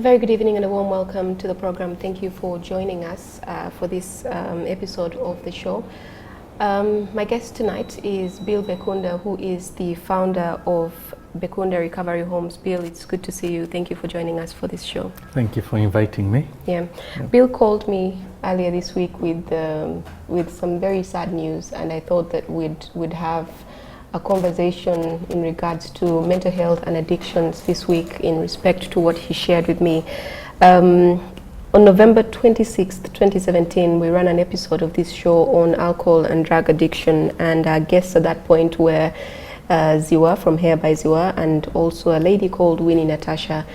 Very good evening and a warm welcome to the program. Thank you for joining us for this episode of the show. My guest tonight is Bill Bekunda, who is the founder of Bekunda Recovery Homes. Bill, it's good to see you. Thank you for joining us for this show. Thank you for inviting me. Yeah. Bill called me earlier this week with some very sad news, and I thought that we'd have a conversation in regards to mental health and addictions this week in respect to what he shared with me. On November 26th, 2017, we ran an episode of this show on alcohol and drug addiction, and our guests at that point were Ziwa from Hair by Ziwa and also a lady called Winnie Natasha.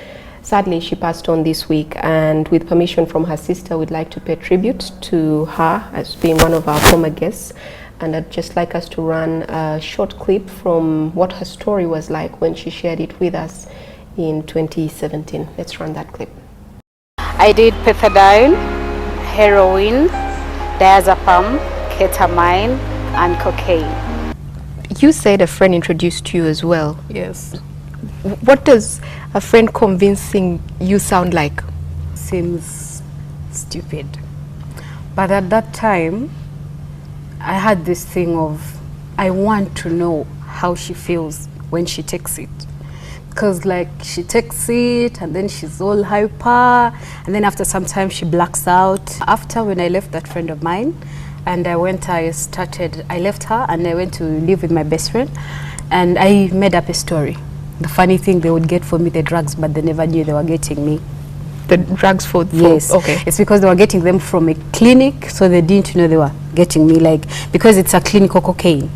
Sadly, she passed on this week, and with permission from her sister, we'd like to pay tribute to her as being one of our former guests. And I'd just like us to run a short clip from what her story was like when she shared it with us in 2017. Let's run that clip. I did pethidine, heroin, diazepam, ketamine, and cocaine. You said a friend introduced you as well. Yes. What does a friend convincing you sound like? Seems stupid. But at that time, I had this thing of, I want to know how she feels when she takes it. Because like she takes it and then she's all hyper, and then after some time she blacks out. After when I left that friend of mine, and I left her and I went to live with my best friend, and I made up a story. The funny thing, they would get for me the drugs, but they never knew they were getting me. The drugs for yes, okay. It's because they were getting them from a clinic, so they didn't know they were getting me, like, because it's a clinical cocaine.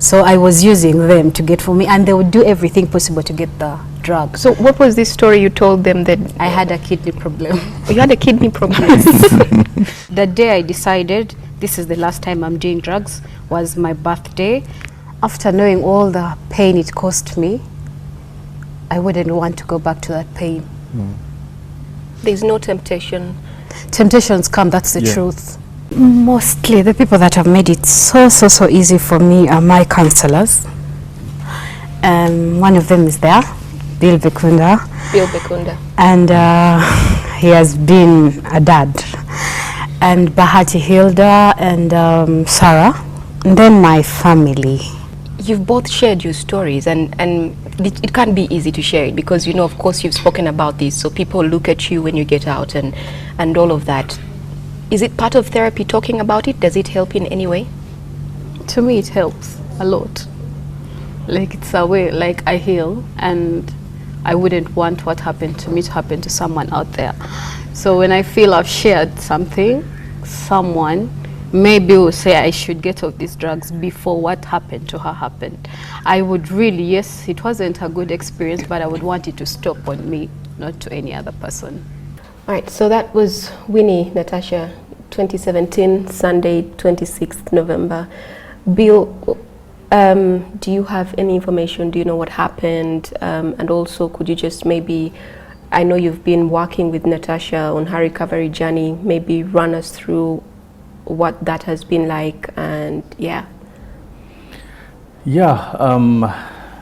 So I was using them to get for me, and they would do everything possible to get the drug. So what was this story you told them that I had a kidney problem? You had a kidney problem? The day I decided this is the last time I'm doing drugs was my birthday. After knowing all the pain it cost me, I wouldn't want to go back to that pain. There's no temptation. Temptations come, that's the truth. Mostly the people that have made it so easy for me are my counselors. One of them is there, Bill Bekunda. Bill Bekunda. And he has been a dad. And Bahati Hilda and Sarah. And then my family. You've both shared your stories, and it can't be easy to share it because, you know, of course, you've spoken about this, so people look at you when you get out and all of that. Is it part of therapy talking about it? Does it help in any way? To me, it helps a lot. Like, it's a way, like, I heal, and I wouldn't want what happened to me to happen to someone out there. So when I feel I've shared something, someone maybe will say I should get off these drugs before what happened to her happened. I would really, yes, it wasn't a good experience, but I would want it to stop on me, not to any other person. All right, so that was Winnie Natasha, 2017, Sunday, 26th November. Bill, do you have any information? Do you know what happened? And also, could you just maybe, I know you've been working with Natasha on her recovery journey, maybe run us through what that has been like, and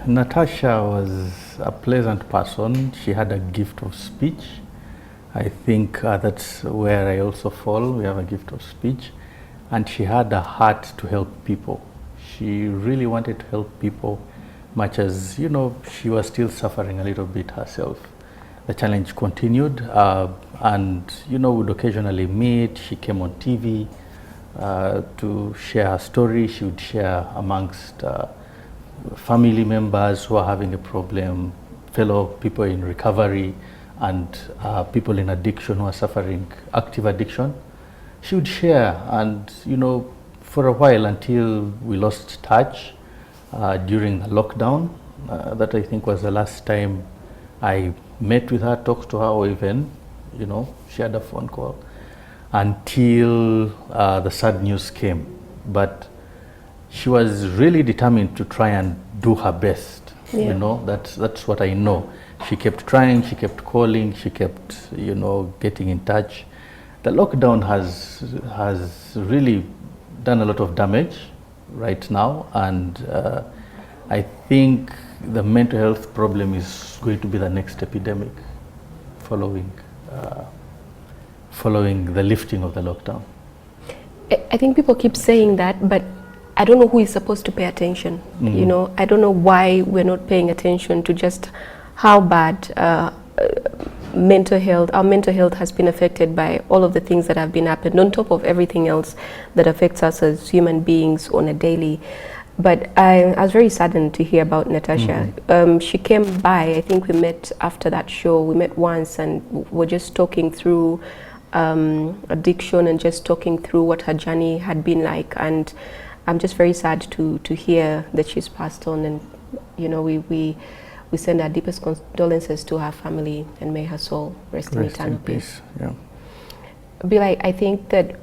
Natasha was a pleasant person. She had a gift of speech. I think that's where I also fall. We have a gift of speech, and she had a heart to help people. She really wanted to help people, much as, you know, she was still suffering a little bit herself. The challenge continued, and, you know, would occasionally meet. She came on TV to share her story. She would share amongst family members who are having a problem, fellow people in recovery, and people in addiction who are suffering active addiction. She would share, and, you know, for a while until we lost touch during the lockdown. That I think was the last time I met with her, talked to her, or even, you know, shared a phone call, until the sad news came. But she was really determined to try and do her best. You know, that's what I know. She kept trying, she kept calling, she kept, you know, getting in touch. The lockdown has really done a lot of damage right now, and I think the mental health problem is going to be the next epidemic following following the lifting of the lockdown? I think people keep saying that, but I don't know who is supposed to pay attention. Mm-hmm. You know, I don't know why we're not paying attention to just how bad our mental health has been affected by all of the things that have been happened, on top of everything else that affects us as human beings on a daily. But I was very saddened to hear about Natasha. Mm-hmm. She came by, I think we met after that show. We met once and we're just talking through addiction and just talking through what her journey had been like. And I'm just very sad to hear that she's passed on. And, you know, we send our deepest condolences to her family and may her soul rest in eternal peace. Yeah. Bill, I think that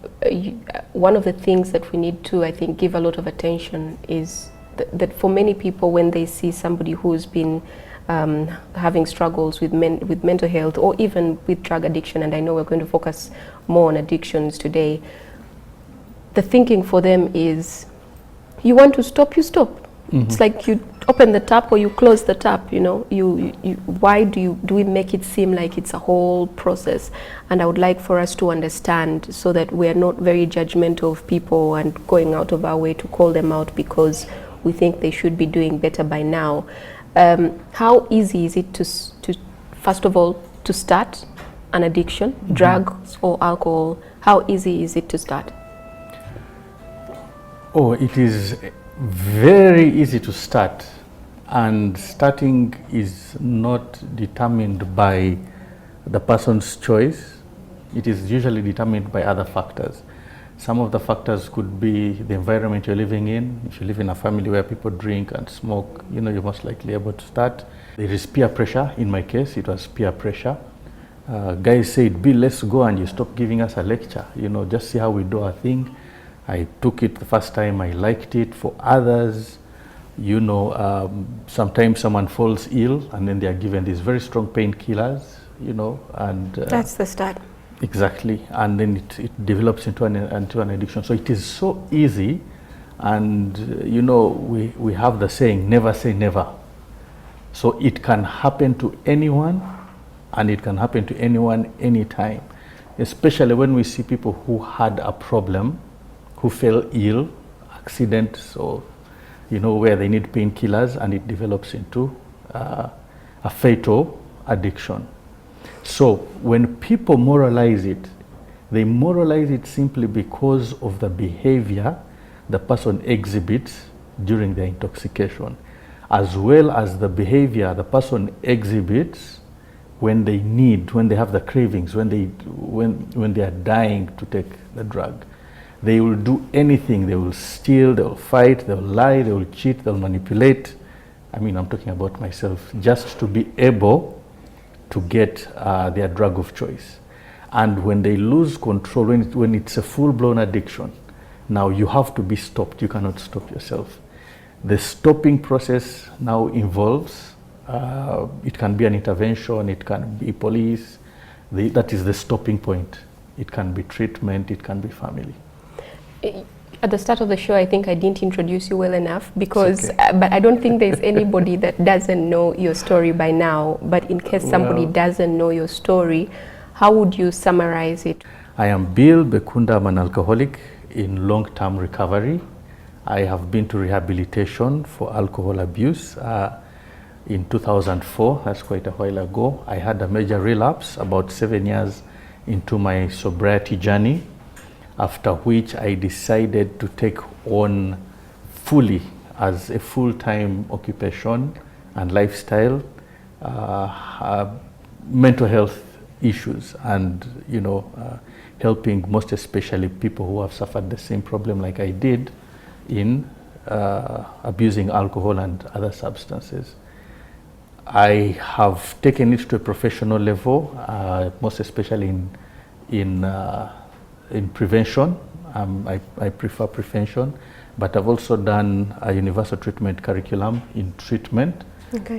one of the things that we need to, I think, give a lot of attention is that for many people, when they see somebody who's been having struggles with mental health or even with drug addiction, and I know we're going to focus more on addictions today, the thinking for them is, you want to stop, you stop. Mm-hmm. It's like you open the tap or you close the tap, you know. Why do we make it seem like it's a whole process? And I would like for us to understand, so that we're not very judgmental of people and going out of our way to call them out because we think they should be doing better by now. How easy is it to first of all, to start an addiction, mm-hmm. drugs or alcohol? How easy is it to start? Oh, it is very easy to start, and starting is not determined by the person's choice. It is usually determined by other factors. Some of the factors could be the environment you're living in. If you live in a family where people drink and smoke, you know, you're most likely able to start. There is peer pressure. In my case, it was peer pressure. Guys said, Bill, let's go, and you stop giving us a lecture. You know, just see how we do our thing. I took it the first time, I liked it. For others, you know, sometimes someone falls ill and then they are given these very strong painkillers, you know, and that's the start. Exactly, and then it develops into an addiction. So it is so easy, and you know, we have the saying, never say never. So it can happen to anyone, and it can happen to anyone anytime, especially when we see people who had a problem, who fell ill, accidents, or you know, where they need painkillers, and it develops into a fatal addiction. So when people moralize it, they moralize it simply because of the behavior the person exhibits during their intoxication, as well as the behavior the person exhibits when they have the cravings, when they are dying to take the drug. They will do anything. They will steal, they will fight, they will lie, they will cheat, they will manipulate. I mean, I'm talking about myself, just to be able to get their drug of choice. And when they lose control, when it's a full-blown addiction, now you have to be stopped. You cannot stop yourself. The stopping process now involves, it can be an intervention, it can be police. That is the stopping point. It can be treatment, it can be family. At the start of the show, I think I didn't introduce you well enough because, okay. But I don't think there's anybody that doesn't know your story by now. But in case somebody doesn't know your story, how would you summarize it? I am Bill Bekunda. I'm an alcoholic in long-term recovery. I have been to rehabilitation for alcohol abuse in 2004. That's quite a while ago. I had a major relapse about 7 years into my sobriety journey, after which I decided to take on fully as a full-time occupation and lifestyle mental health issues, and you know, helping most especially people who have suffered the same problem like I did in abusing alcohol and other substances. I have taken it to a professional level, most especially in prevention. I prefer prevention, but I've also done a universal treatment curriculum in treatment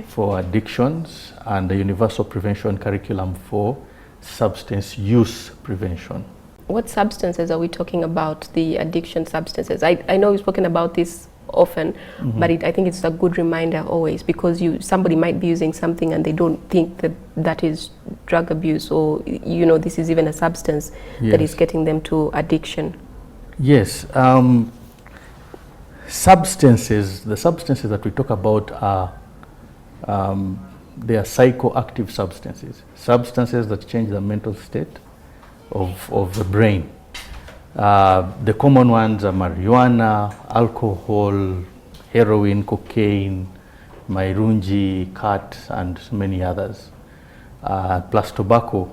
for addictions, and a universal prevention curriculum for substance use prevention. What substances are we talking about, the addiction substances? I know you've spoken about this often, but I think it's a good reminder always, because somebody might be using something and they don't think that that is drug abuse, or this is even a substance that is getting them to addiction. Yes, the substances that we talk about are they are psychoactive substances that change the mental state of the brain. The common ones are marijuana, alcohol, heroin, cocaine, mairunji, cat, and many others. Plus tobacco,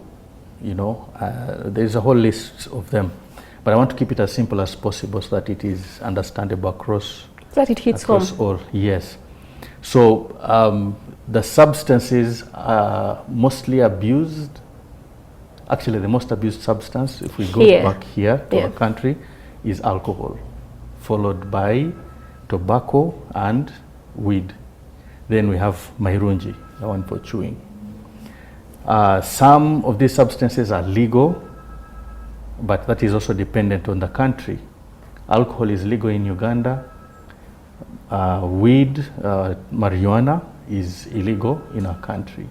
there's a whole list of them. But I want to keep it as simple as possible so that it is understandable across. That it hits home. All, yes. So the substances are mostly abused. Actually, the most abused substance, if we go back here to our country, is alcohol, followed by tobacco and weed. Then we have mairunji, the one for chewing. Some of these substances are legal, but that is also dependent on the country. Alcohol is legal in Uganda. Weed, marijuana, is illegal in our country.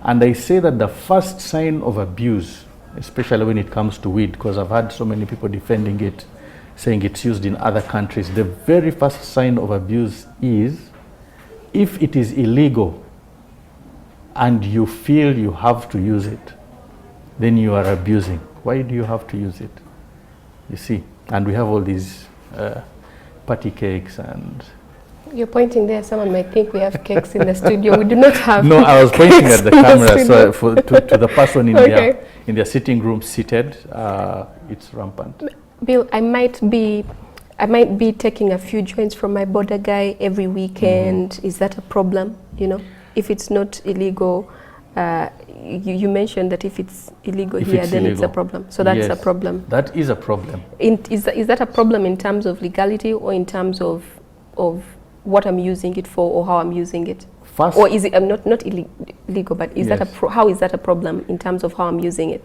And I say that the first sign of abuse, especially when it comes to weed, because I've had so many people defending it, saying it's used in other countries, the very first sign of abuse is if it is illegal and you feel you have to use it, then you are abusing. Why do you have to use it? You see, and we have all these party cakes and... You're pointing there. Someone might think we have cakes in the studio. We do not have. No, I was pointing at the camera, so to the person in their sitting room seated, it's rampant. Bill, I might be taking a few joints from my border guy every weekend. Is that a problem? If it's not illegal, you mentioned that if it's illegal here, then it's a problem. So that's a problem. That is a problem. Is that a problem in terms of legality, or in terms of what I'm using it for, or how I'm using it? First, or is it not illegal, but is that how is that a problem in terms of how I'm using it?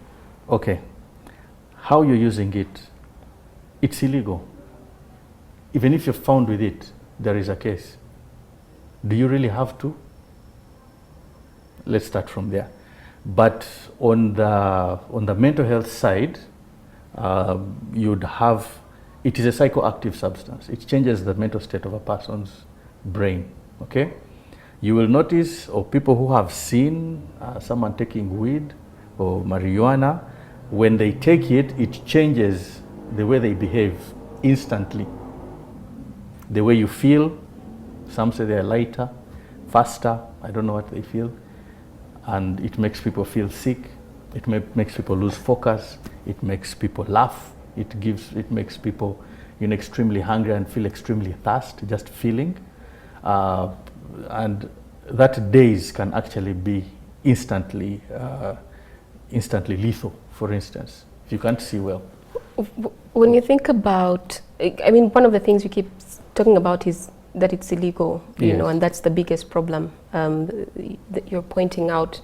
Okay, how you're using it, it's illegal. Even if you're found with it, there is a case. Do you really have to? Let's start from there. But on the mental health side, you'd have, it is a psychoactive substance. It changes the mental state of a person's brain, okay? You will notice, or people who have seen someone taking weed or marijuana, when they take it, it changes the way they behave instantly. The way you feel, some say they're lighter, faster, I don't know what they feel. And it makes people feel sick. It makes people lose focus. It makes people laugh. It makes people extremely hungry and feel extremely thirsty, just feeling. And that daze can actually be instantly lethal, for instance, if you can't see well. When you think about, I mean, one of the things you keep talking about is that it's illegal, you know, and that's the biggest problem that you're pointing out.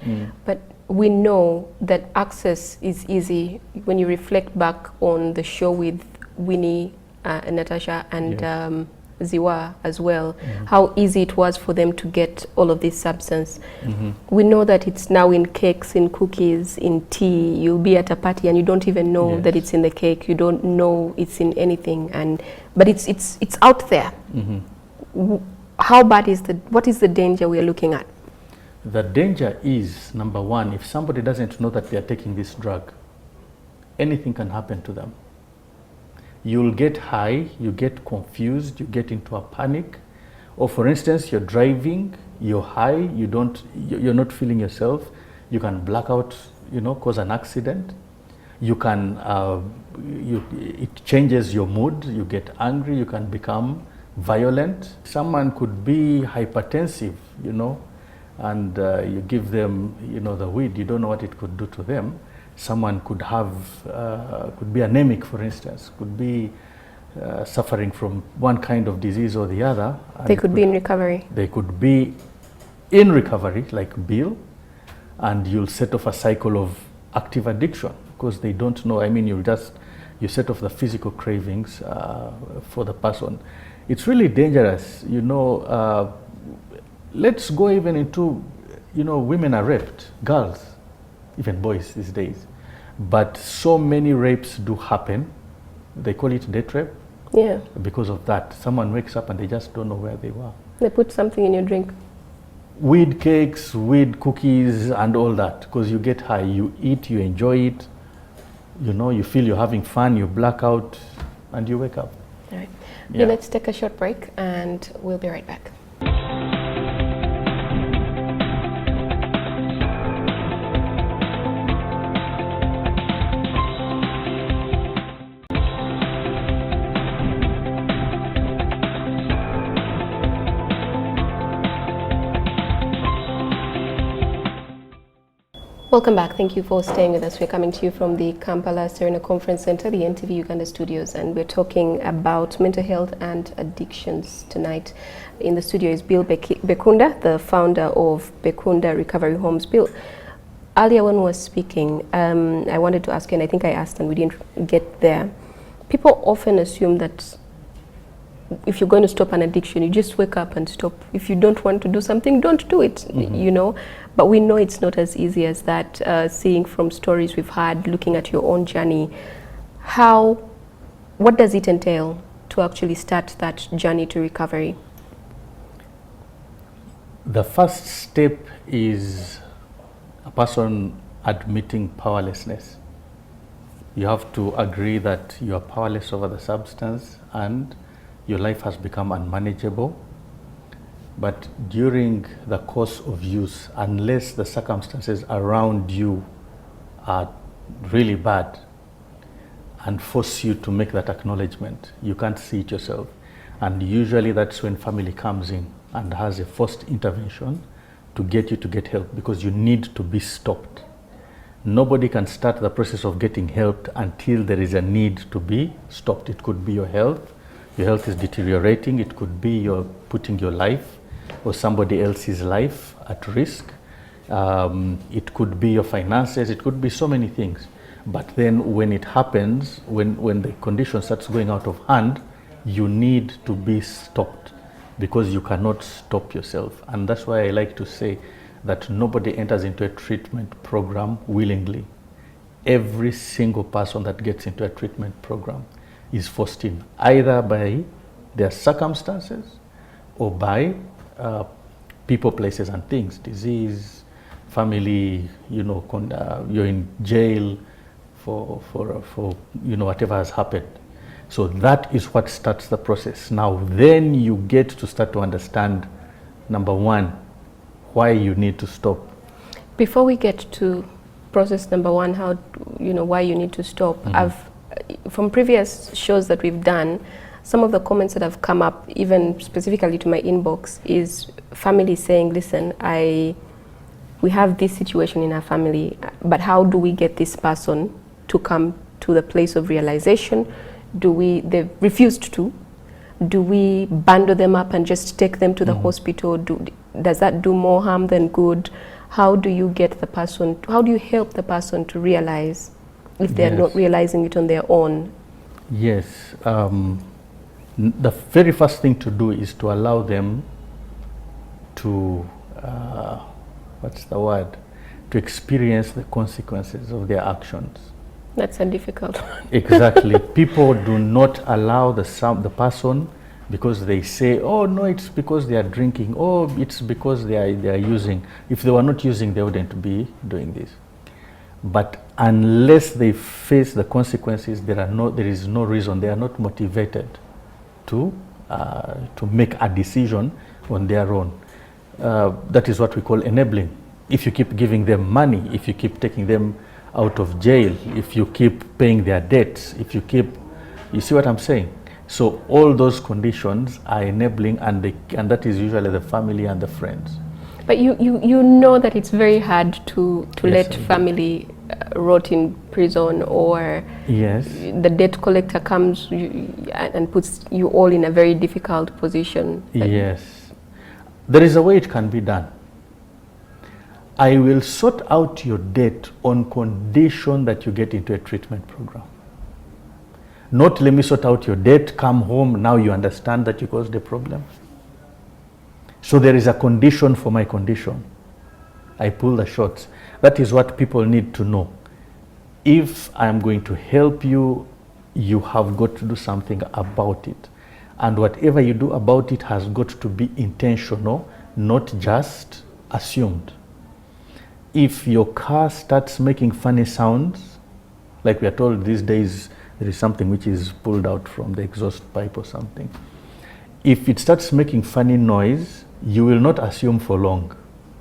But we know that access is easy. When you reflect back on the show with Winnie and Natasha and Ziwa as well, how easy it was for them to get all of this substance. We know that it's now in cakes, in cookies, in tea. You'll be at a party and you don't even know that it's in the cake. You don't know it's in anything, but it's out there. How bad is what is the danger we are looking at? The danger is, number one, if somebody doesn't know that they are taking this drug, anything can happen to them. You'll get high, you get confused, you get into a panic. Or for instance, you're driving, you're high, you're not feeling yourself. You can black out, cause an accident. You can, it changes your mood, you get angry, you can become violent. Someone could be hypertensive, and you give them, the weed, you don't know what it could do to them. Someone could be anemic, for instance, could be suffering from one kind of disease or the other. They could be in recovery. They could be in recovery, like Bill, and you'll set off a cycle of active addiction because they don't know. I mean, you'll you set off the physical cravings for the person. It's really dangerous, you know. Let's go even into, you know, women are raped, girls, even boys these days. But so many rapes do happen. They call it date rape. Yeah. Because of that. Someone wakes up and they just don't know where they were. They put something in your drink. Weed cakes, weed cookies, and all that. Because you get high, you eat, you enjoy it. You know, you feel you're having fun, you black out, and you wake up. All right. Yeah. Okay, let's take a short break, and we'll be right back. Welcome back. Thank you for staying with us. We're coming to you from the Kampala Serena Conference Center, the NTV Uganda studios, and we're talking about mental health and addictions tonight. In the studio is Bill Bekunda, the founder of Bekunda Recovery Homes. Bill, earlier when we were speaking, I wanted to ask you, and I think I asked and we didn't get there. People often assume that if you're going to stop an addiction, you just wake up and stop. If you don't want to do something, don't do it, you know. But we know it's not as easy as that. Seeing from stories we've had, looking at your own journey, what does it entail to actually start that journey to recovery? The first step is a person admitting powerlessness. You have to agree that you are powerless over the substance and your life has become unmanageable. But during the course of use, unless the circumstances around you are really bad and force you to make that acknowledgement, you can't see it yourself. And usually that's when family comes in and has a forced intervention to get you to get help, because you need to be stopped. Nobody can start the process of getting help until there is a need to be stopped. It could be your health is deteriorating, it could be you're putting your life or somebody else's life at risk. It could be your finances, it could be so many things. But then when it happens, when the condition starts going out of hand, you need to be stopped, because you cannot stop yourself. And that's why I like to say that nobody enters into a treatment program willingly. Every single person that gets into a treatment program is forced in, either by their circumstances or by people, places and things, disease, family, you know, you're in jail for you know, whatever has happened. So that is what starts the process. Now then you get to start to understand, number one, why you need to stop. Before we get to process number one, how, you know, why you need to stop, from previous shows that we've done, some of the comments that have come up, even specifically to my inbox, is family saying, listen, we have this situation in our family, but how do we get this person to come to the place of realization? They've refused to. Do we bundle them up and just take them to the hospital? Does that do more harm than good? How do you get the person, how do you help the person to realize if they're not realizing it on their own? Yes. The very first thing to do is to allow them to, to experience the consequences of their actions. That's a difficult one. Exactly. People do not allow the person, because they say, oh no, it's because they are drinking, oh it's because they are using. If they were not using, they wouldn't be doing this. But unless they face the consequences, there is no reason, they are not motivated to make a decision on their own. That is what we call enabling. If you keep giving them money, if you keep taking them out of jail, if you keep paying their debts, you see what I'm saying? So all those conditions are enabling, and that is usually the family and the friends. But you know that it's very hard to let family rot in prison, or the debt collector comes and puts you all in a very difficult position. Yes. There is a way it can be done. I will sort out your debt on condition that you get into a treatment program. Not let me sort out your debt, come home, now you understand that you caused the problem. So there is a condition for my condition. I pull the shots. That is what people need to know. If I'm going to help you, you have got to do something about it. And whatever you do about it has got to be intentional, not just assumed. If your car starts making funny sounds, like we are told these days, there is something which is pulled out from the exhaust pipe or something. If it starts making funny noise, you will not assume for long.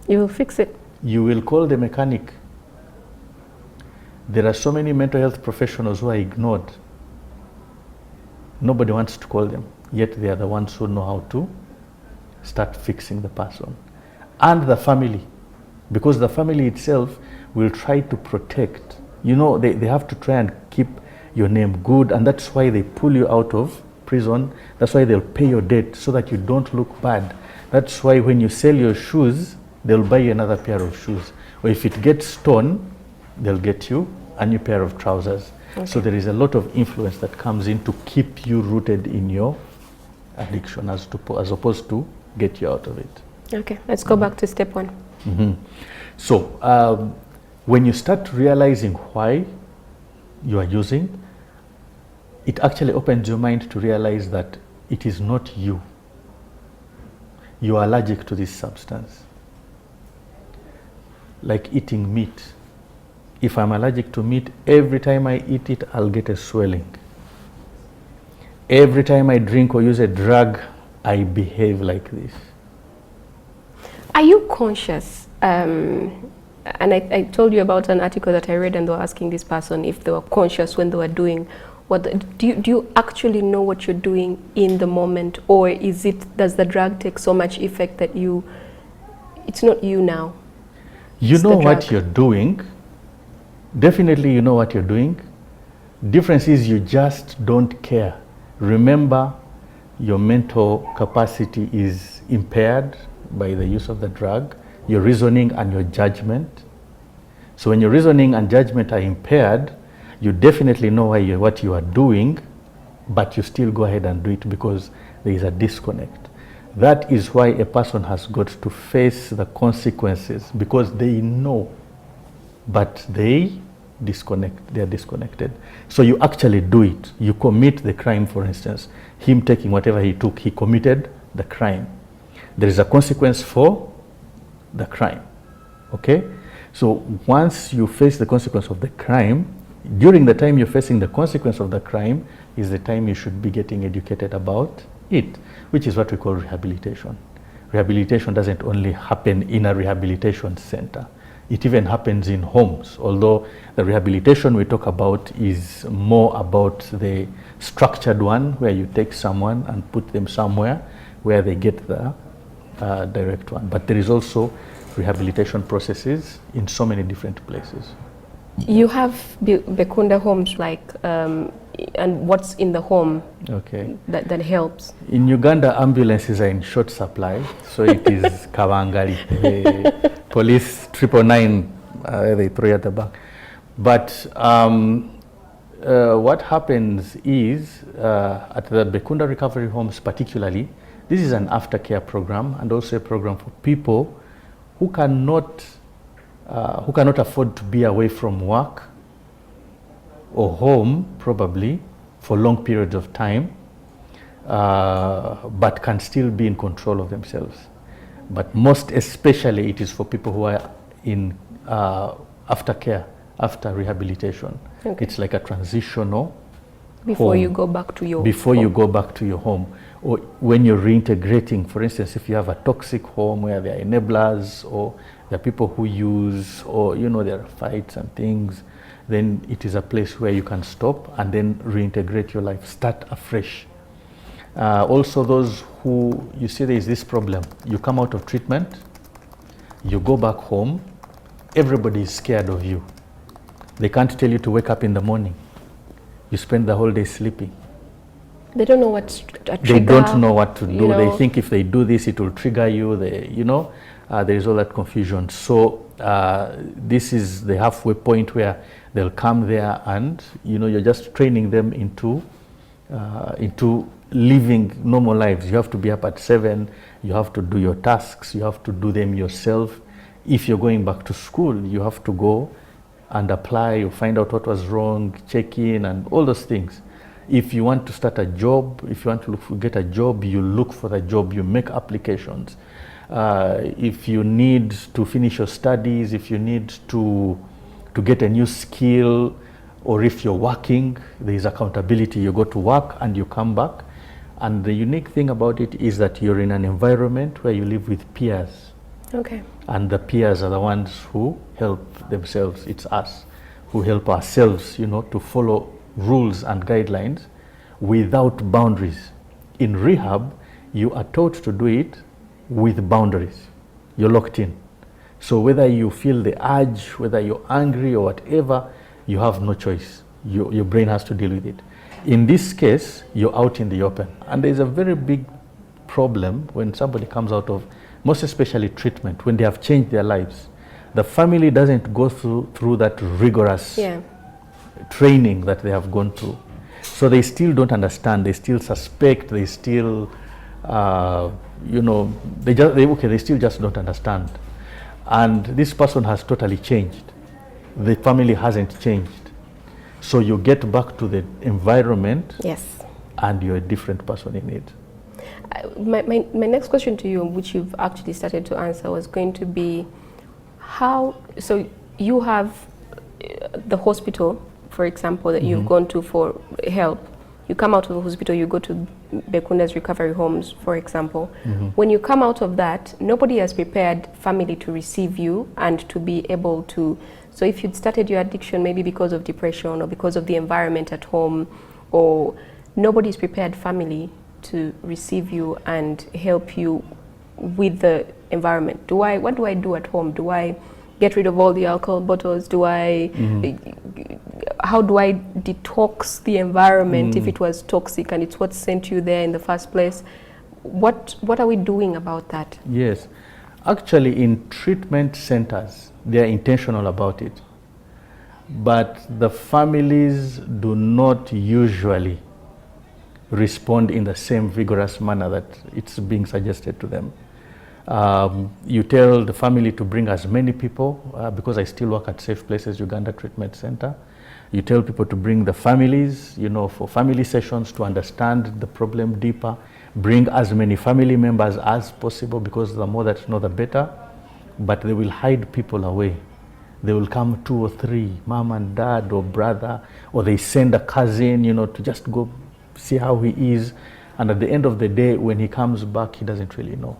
You will fix it. You will call the mechanic. There are so many mental health professionals who are ignored. Nobody wants to call them, yet they are the ones who know how to start fixing the person. And the family, because the family itself will try to protect. You know, they have to try and keep your name good, and that's why they pull you out of prison. That's why they'll pay your debt so that you don't look bad. That's why when you sell your shoes, they'll buy you another pair of shoes. Or if it gets torn, they'll get you a new pair of trousers. Okay. So there is a lot of influence that comes in to keep you rooted in your addiction as opposed to get you out of it. Okay, let's go back to step one. So when you start realizing why you are using, it actually opens your mind to realize that it is not you. You are allergic to this substance. Like eating meat. If I'm allergic to meat, every time I eat it, I'll get a swelling. Every time I drink or use a drug, I behave like this. Are you conscious? And I told you about an article that I read, and they were asking this person if they were conscious when they were doing what. Do you actually know what you're doing in the moment, or does the drug take so much effect that it's not you now? You know what you're doing. Definitely you know what you're doing. Difference is you just don't care. Remember, your mental capacity is impaired by the use of the drug, your reasoning and your judgment. So when your reasoning and judgment are impaired, you definitely know what you are doing, but you still go ahead and do it because there is a disconnect. That is why a person has got to face the consequences, because they know, but they are disconnected. So you actually do it. You commit the crime, for instance. Him taking whatever he took, he committed the crime. There is a consequence for the crime. Okay? So once you face the consequence of the crime, during the time you're facing the consequence of the crime is the time you should be getting educated about it, which is what we call rehabilitation. Rehabilitation doesn't only happen in a rehabilitation center. It even happens in homes, although the rehabilitation we talk about is more about the structured one, where you take someone and put them somewhere where they get the direct one. But there is also rehabilitation processes in so many different places. You have Bekunda homes, and what's in the home that helps? In Uganda, ambulances are in short supply, so it is Kawangali. Police 999, they throw you at the back. But what happens is, at the Bekunda recovery homes particularly, this is an aftercare program and also a program for people who cannot afford to be away from work or home, probably, for long periods of time, but can still be in control of themselves. But most especially it is for people who are in aftercare, after rehabilitation. Okay. It's like a transitional before home. You go back to your before home. You go back to your home, or when you're reintegrating. For instance, if you have a toxic home where there are enablers, or there are people who use, or there are fights and things, then it is a place where you can stop and then reintegrate your life, start afresh. Also, those who, you see there is this problem, you come out of treatment, you go back home, everybody is scared of you. They can't tell you to wake up in the morning. You spend the whole day sleeping. They don't know what to trigger. They don't know what to do. They think if they do this, it will trigger you. There is all that confusion. So this is the halfway point where They'll come there and, you're just training them into living normal lives. You have to be up at 7, you have to do your tasks, you have to do them yourself. If you're going back to school, you have to go and apply, you find out what was wrong, check in, and all those things. If you want to start a job, if you want to get a job, you look for the job, you make applications. If you need to finish your studies, if you need to get a new skill, or if you're working, there is accountability. You go to work and you come back. And the unique thing about it is that you're in an environment where you live with peers. Okay. And the peers are the ones who help themselves. It's us who help ourselves, to follow rules and guidelines without boundaries. In rehab, you are taught to do it with boundaries. You're locked in. So whether you feel the urge, whether you're angry or whatever, you have no choice. Your brain has to deal with it. In this case, you're out in the open. And there's a very big problem when somebody comes out of, most especially treatment, when they have changed their lives. The family doesn't go through that rigorous training that they have gone through. So they still don't understand, they still suspect, they still, they still just don't understand. And this person has totally changed. The family hasn't changed. So you get back to the environment, and you're a different person in it. My next question to you, which you've actually started to answer, was going to be so you have the hospital, for example, that you've gone to for help. You come out of the hospital, you go to Bekunda's recovery homes, for example. When you come out of that, nobody has prepared family to receive you and to be able to. So if you'd started your addiction maybe because of depression or because of the environment at home, or nobody's prepared family to receive you and help you with the environment. What do I do at home? Do I get rid of all the alcohol bottles? How do I detox the environment if it was toxic and it's what sent you there in the first place? What are we doing about that? Yes, actually in treatment centers, they are intentional about it. But the families do not usually respond in the same vigorous manner that it's being suggested to them. You tell the family to bring as many people, because I still work at Safe Places Uganda Treatment Center. You tell people to bring the families, for family sessions to understand the problem deeper. Bring as many family members as possible, because the more that know, the better. But they will hide people away. They will come 2 or 3, mom and dad or brother, or they send a cousin, to just go see how he is. And at the end of the day, when he comes back, he doesn't really know.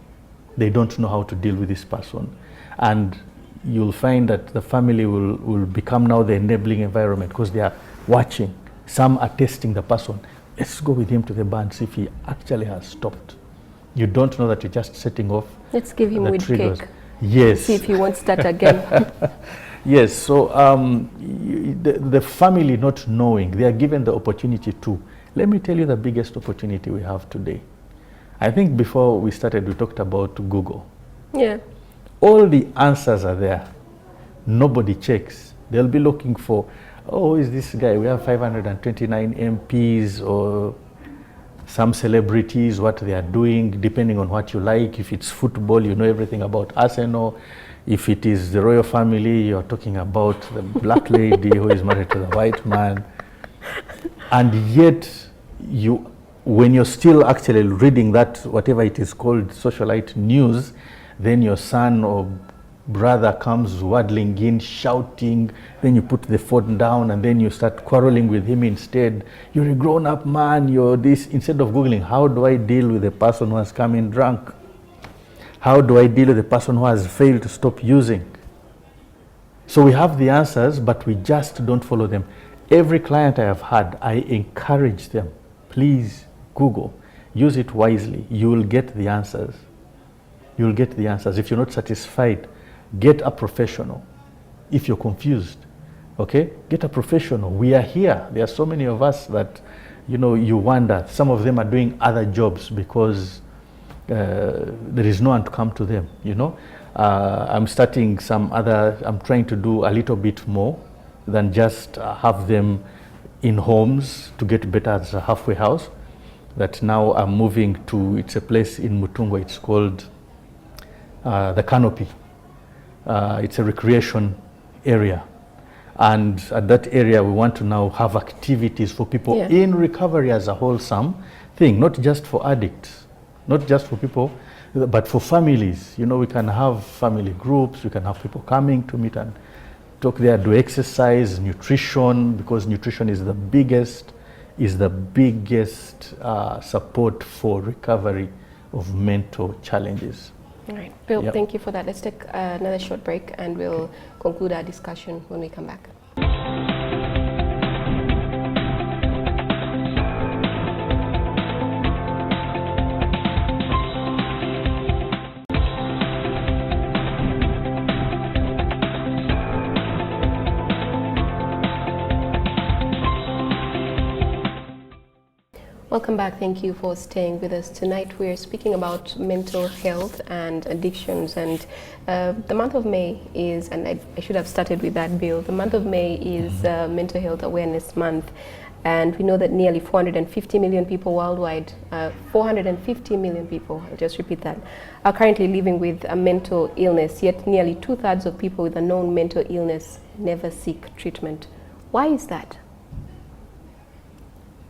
They don't know how to deal with this person. And you'll find that the family will become now the enabling environment, because they are watching. Some are testing the person. Let's go with him to the bar and see if he actually has stopped. You don't know that you're just setting off. Let's give him weed cake. Yes. See if he won't start again. Yes, so the family not knowing, they are given the opportunity to. Let me tell you the biggest opportunity we have today. I think before we started, we talked about Google. Yeah. All the answers are there. Nobody checks. They'll be looking for, who is this guy? We have 529 MPs or some celebrities, what they are doing, depending on what you like. If it's football, you know everything about Arsenal. If it is the royal family, you're talking about the black lady who is married to the white man. And yet, when you're still actually reading that, whatever it is called, socialite news, then your son or brother comes waddling in, shouting, then you put the phone down and then you start quarreling with him instead. You're a grown-up man, you're this. Instead of Googling, how do I deal with a person who has come in drunk? How do I deal with a person who has failed to stop using? So we have the answers, but we just don't follow them. Every client I have had, I encourage them, please Google, use it wisely. You will get the answers. You will get the answers. If you're not satisfied, get a professional. If you're confused, okay, get a professional. We are here. There are so many of us that, you wonder. Some of them are doing other jobs because there is no one to come to them, I'm starting I'm trying to do a little bit more than just have them in homes to get better as a halfway house. That now I'm moving to, it's a place in Mutungo, it's called the Canopy. It's a recreation area. And at that area, we want to now have activities for people in recovery as a wholesome thing, not just for addicts, not just for people, but for families. You know, we can have family groups, we can have people coming to meet and talk there, do exercise, nutrition, because nutrition is the biggest support for recovery of mental challenges. All right, Bill, thank you for that. Let's take another short break and we'll conclude our discussion when we come back. Welcome back. Thank you for staying with us. Tonight we're speaking about mental health and addictions, and the month of May is, and I should have started with that, Bill, the month of May is Mental Health Awareness Month, and we know that nearly 450 million people worldwide, 450 million people, I'll just repeat that, are currently living with a mental illness, yet nearly 2/3 of people with a known mental illness never seek treatment. Why is that?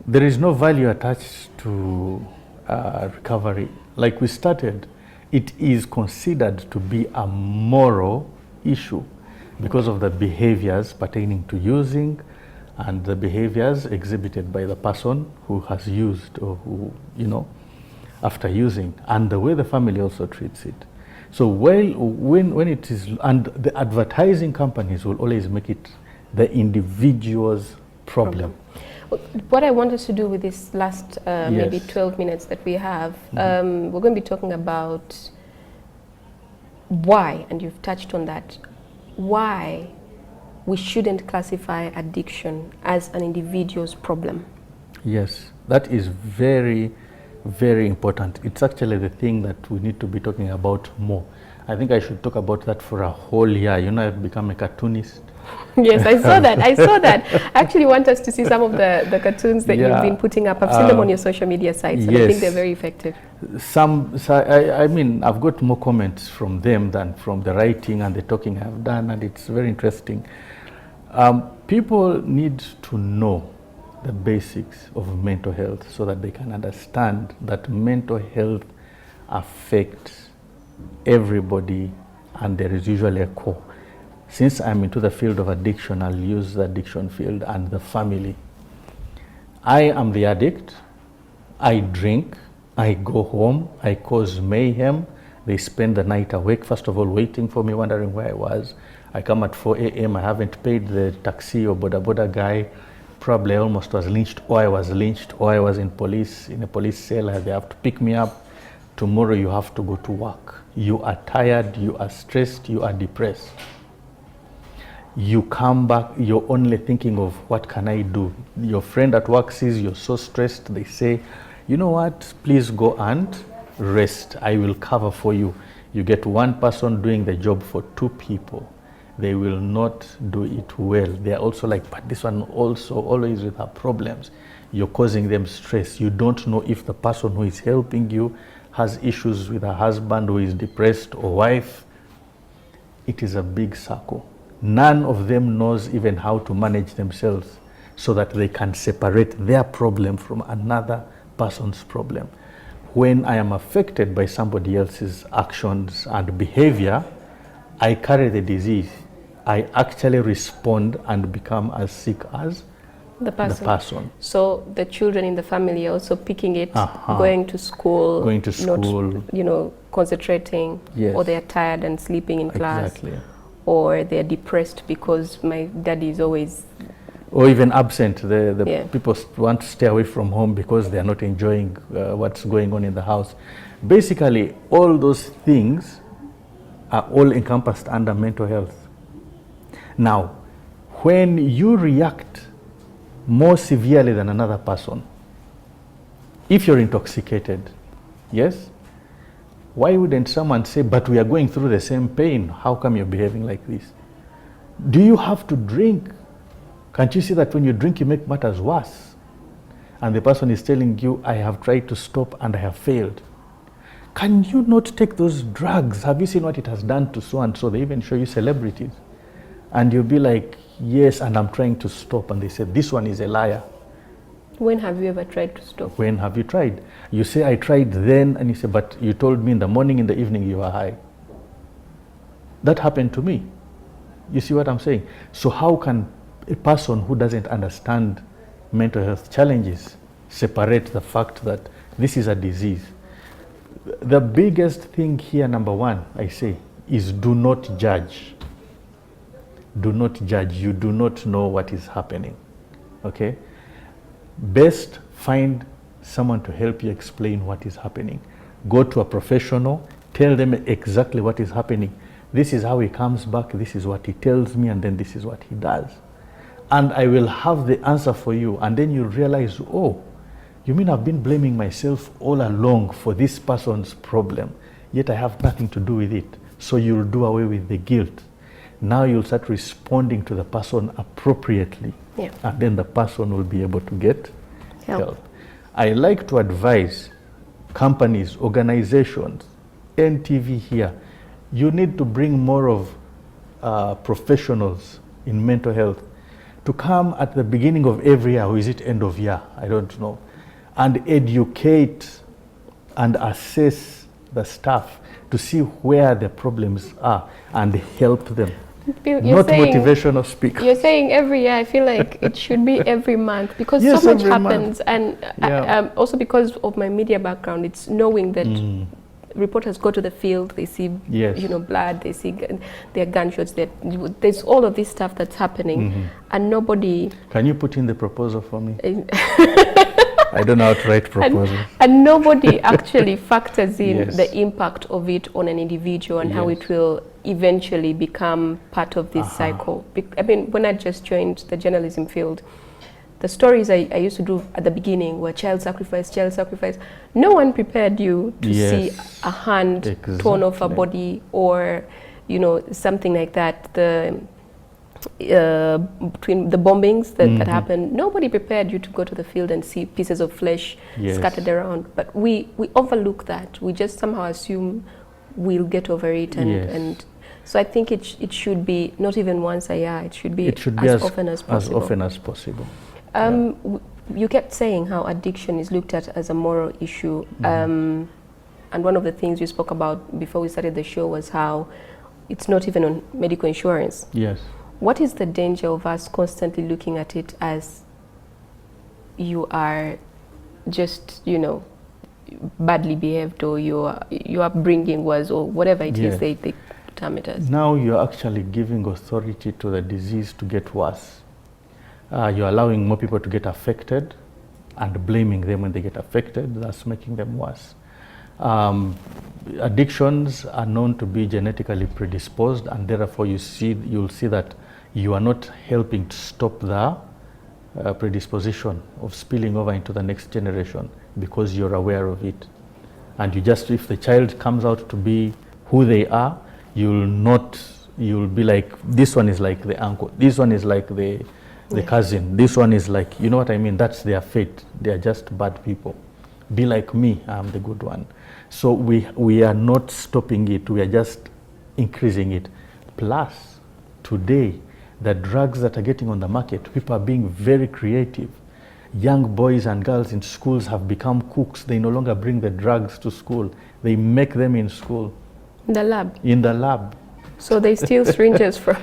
There is no value attached to recovery. Like we started, it is considered to be a moral issue because of the behaviors pertaining to using and the behaviors exhibited by the person who has used or who, you know, after using, and the way the family also treats it. So when it is, and the advertising companies will always make it the individual's problem. What I want us to do with this last maybe 12 minutes that we have, we're going to be talking about why, and you've touched on that, why we shouldn't classify addiction as an individual's problem. Yes, that is very, very important. It's actually the thing that we need to be talking about more. I think I should talk about that for a whole year. You know, I've become a cartoonist. Yes, I saw that. I saw that. I actually want us to see some of the cartoons that you've been putting up. I've seen them on your social media sites, and I think they're very effective. I mean, I've got more comments from them than from the writing and the talking I've done, and it's very interesting. People need to know the basics of mental health so that they can understand that mental health affects everybody, and there is usually a core. Since I'm into the field of addiction, I'll use the addiction field and the family. I am the addict. I drink. I go home. I cause mayhem. They spend the night awake, first of all, waiting for me, wondering where I was. I come at 4 a.m. I haven't paid the taxi or boda guy. Probably I almost was lynched, or I was lynched, or I was in a police cell. They have to pick me up. Tomorrow you have to go to work. You are tired. You are stressed. You are depressed. You come back, you're only thinking of what can I do. Your friend at work sees you're so stressed, they say, you know what, please go and rest. I will cover for you. You get one person doing the job for 2 people. They will not do it well. They're also like, but this one also always with her problems. You're causing them stress. You don't know if the person who is helping you has issues with her husband who is depressed or wife. It is a big circle. None of them knows even how to manage themselves so that they can separate their problem from another person's problem. When I am affected by somebody else's actions and behavior, I carry the disease. I actually respond and become as sick as the person. So the children in the family are also picking it, going to school, not, you know, concentrating, or they're tired and sleeping in class. Exactly. Or they're depressed because my daddy is always... Or even absent. The people want to stay away from home because they're not enjoying what's going on in the house. Basically, all those things are all encompassed under mental health. Now, when you react more severely than another person, if you're intoxicated, yes? Why wouldn't someone say, but we are going through the same pain, how come you're behaving like this? Do you have to drink Can't you see that when you drink, you make matters worse? And the person is telling you, I have tried to stop and I have failed. Can you not take those drugs? Have you seen what it has done to so and so? They even show you celebrities. And you'll be like, yes, and I'm trying to stop. And they say, this one is a liar. When have you ever tried to stop? When have you tried? You say, I tried then, and you say, but you told me in the morning, in the evening, you were high. That happened to me. You see what I'm saying? So how can a person who doesn't understand mental health challenges separate the fact that this is a disease? The biggest thing here, number one, I say, is do not judge. Do not judge. You do not know what is happening. Okay? Best find someone to help you explain what is happening. Go to a professional, tell them exactly what is happening. This is how he comes back, this is what he tells me, and then this is what he does. And I will have the answer for you. And then you realize, oh, you mean I've been blaming myself all along for this person's problem, yet I have nothing to do with it. So you'll do away with the guilt. Now you'll start responding to the person appropriately. Yeah. And then the person will be able to get Help. I like to advise companies, organizations, NTV here, you need to bring more of professionals in mental health to come at the beginning of every year, or is it end of year? I don't know. And educate and assess the staff to see where the problems are and help them. Not motivational speakers. You're saying every year. I feel like it should be every month because Yes, so much every happens. month. And also because of my media background, it's knowing that reporters go to the field, they see Yes. blood, they see their gunshots, there's all of this stuff that's happening and nobody... Can you put in the proposal for me? I don't know how to write proposals. And nobody actually factors in Yes. the impact of it on an individual and how Yes. it will eventually become part of this cycle. I mean, when I just joined the journalism field, the stories I used to do at the beginning were child sacrifice. No one prepared you to see a hand torn off a body or, something like that. Between the bombings that happened, nobody prepared you to go to the field and see pieces of flesh scattered around. But we overlook that. We just somehow assume we'll get over it, and so I think it should be not even once a year. It should be as often as possible. As often as possible. You kept saying how addiction is looked at as a moral issue, and one of the things you spoke about before we started the show was how it's not even on medical insurance. Yes. What is the danger of us constantly looking at it as you are just, badly behaved, or your upbringing was, or whatever it is they term it as? Now you're actually giving authority to the disease to get worse. You're allowing more people to get affected and blaming them when they get affected. That's making them worse. Addictions are known to be genetically predisposed, and therefore you'll see that you are not helping to stop the predisposition of spilling over into the next generation because you're aware of it. And if the child comes out to be who they are, you'll be like, this one is like the uncle, this one is like the cousin, this one is like, you know what I mean? That's their fate. They are just bad people. Be like me, I'm the good one. So we are not stopping it, we are just increasing it. Plus, today, the drugs that are getting on the market, people are being very creative. Young boys and girls in schools have become cooks. They no longer bring the drugs to school. They make them in school. In the lab? In the lab. So they steal syringes from...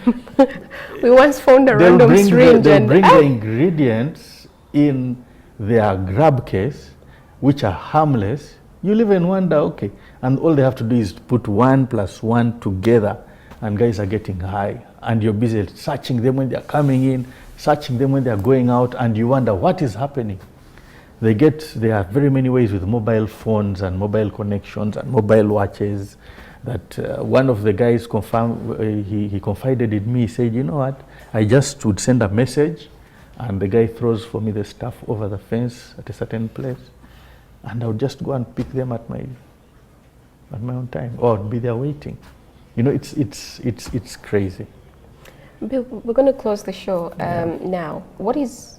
We once found a random syringe. They'll bring the ingredients in their grab case, which are harmless. You'll even wonder, okay, and all they have to do is put 1 + 1 together, and guys are getting high. And you're busy searching them when they're coming in, searching them when they're going out, and you wonder what is happening. There are very many ways with mobile phones and mobile connections and mobile watches that one of the guys he confided in me. He said, you know what, I just would send a message and the guy throws for me the stuff over the fence at a certain place, and I would just go and pick them at my own time, or I'd be there waiting. It's crazy. Bill, we're going to close the show now. What is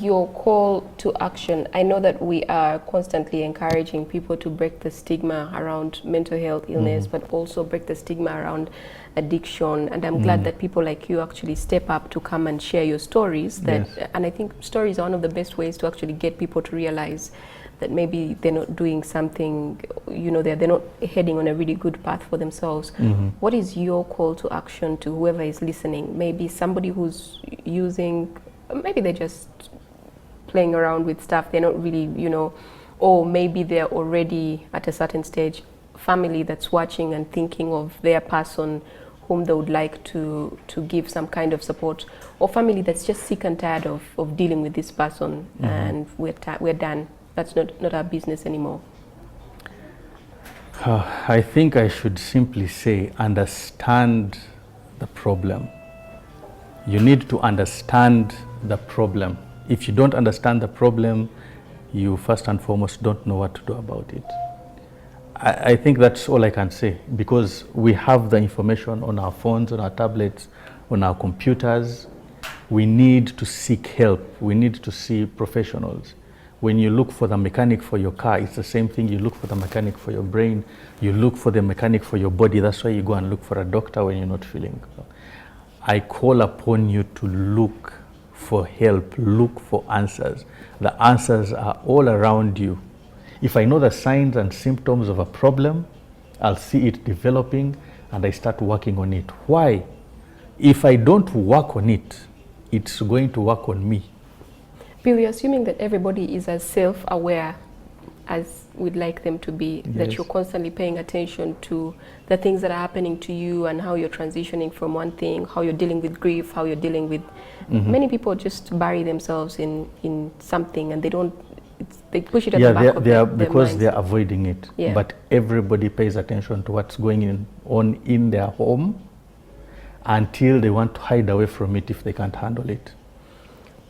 your call to action? I know that we are constantly encouraging people to break the stigma around mental health illness, but also break the stigma around addiction. And I'm glad that people like you actually step up to come and share your stories. And I think stories are one of the best ways to actually get people to realize that maybe they're not doing something, you know, they're not heading on a really good path for themselves. What is your call to action to whoever is listening? Maybe somebody who's using, maybe they're just playing around with stuff, they're not really, you know, or maybe they're already at a certain stage, family that's watching and thinking of their person whom they would like to give some kind of support, or family that's just sick and tired of dealing with this person and we're done. That's not our business anymore. I think I should simply say, understand the problem. You need to understand the problem. If you don't understand the problem, you first and foremost don't know what to do about it. I think that's all I can say, because we have the information on our phones, on our tablets, on our computers. We need to seek help. We need to see professionals. When you look for the mechanic for your car, it's the same thing. You look for the mechanic for your brain. You look for the mechanic for your body. That's why you go and look for a doctor when you're not feeling well. I call upon you to look for help, look for answers. The answers are all around you. If I know the signs and symptoms of a problem, I'll see it developing and I start working on it. Why? If I don't work on it, it's going to work on me. Bill, you're assuming that everybody is as self-aware as we'd like them to be, that you're constantly paying attention to the things that are happening to you and how you're transitioning from one thing, how you're dealing with grief, how you're dealing with... Many people just bury themselves in something and they don't, they push it at the back of their because minds. they're avoiding it. But everybody pays attention to what's going on in their home until they want to hide away from it if they can't handle it.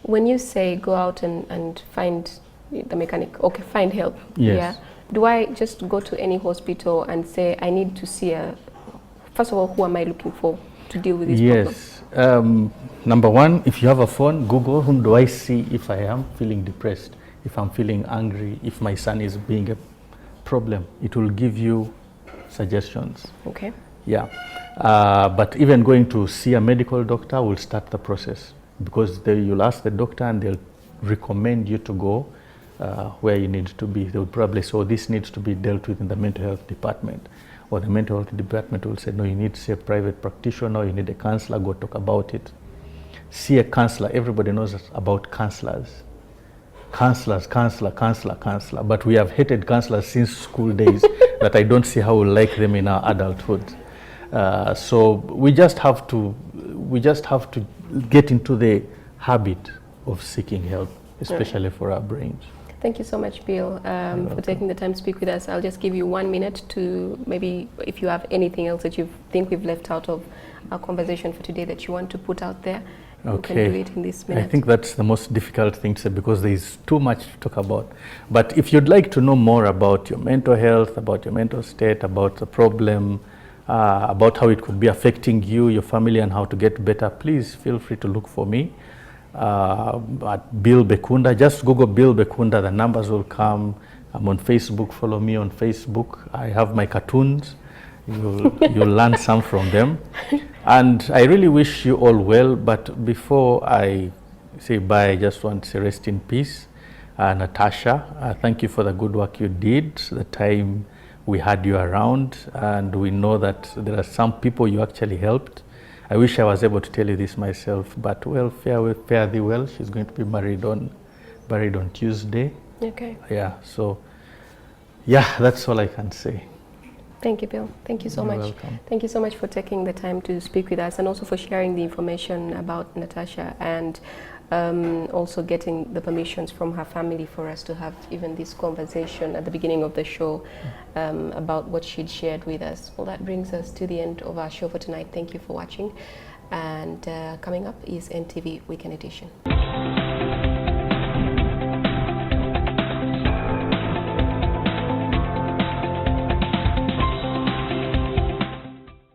When you say go out and find the mechanic, okay, find help. Yes. Yeah. Do I just go to any hospital and say I need to see first of all, who am I looking for to deal with this problem? Yes. Number one, if you have a phone, Google whom do I see if I am feeling depressed, if I'm feeling angry, if my son is being a problem. It will give you suggestions. Okay. Yeah. But even going to see a medical doctor will start the process, because you'll ask the doctor and they'll recommend you to go where you need to be. They will probably say, oh, this needs to be dealt with in the mental health department. Or the mental health department will say, no, you need to see a private practitioner, you need a counselor, go talk about it. See a counselor. Everybody knows about counselors. Counselor. But we have hated counselors since school days that I don't see how we like them in our adulthood. So we just have to get into the habit of seeking help, especially for our brains. Thank you so much, Bill, for taking the time to speak with us. I'll just give you 1 minute to maybe, if you have anything else that you think we've left out of our conversation for today that you want to put out there. Okay. You can do it in this minute. I think that's the most difficult thing to say, because there is too much to talk about. But if you'd like to know more about your mental health, about your mental state, about the problem, about how it could be affecting you, your family, and how to get better, please feel free to look for me at Bill Bekunda. Just Google Bill Bekunda, the numbers will come. I'm on Facebook, follow me on Facebook. I have my cartoons. You'll learn some from them. And I really wish you all well, but before I say bye, I just want to say rest in peace. Natasha, thank you for the good work you did, the time we had you around, and we know that there are some people you actually helped. I wish I was able to tell you this myself, but well, fare thee well. She's going to be married on Tuesday. Okay. Yeah, so yeah, that's all I can say. Thank you, Bill. Thank you so You're much. welcome. Thank you so much for taking the time to speak with us, and also for sharing the information about Natasha, and also getting the permissions from her family for us to have even this conversation at the beginning of the show about what she'd shared with us. Well, that brings us to the end of our show for tonight. Thank you for watching, and coming up is NTV Weekend Edition.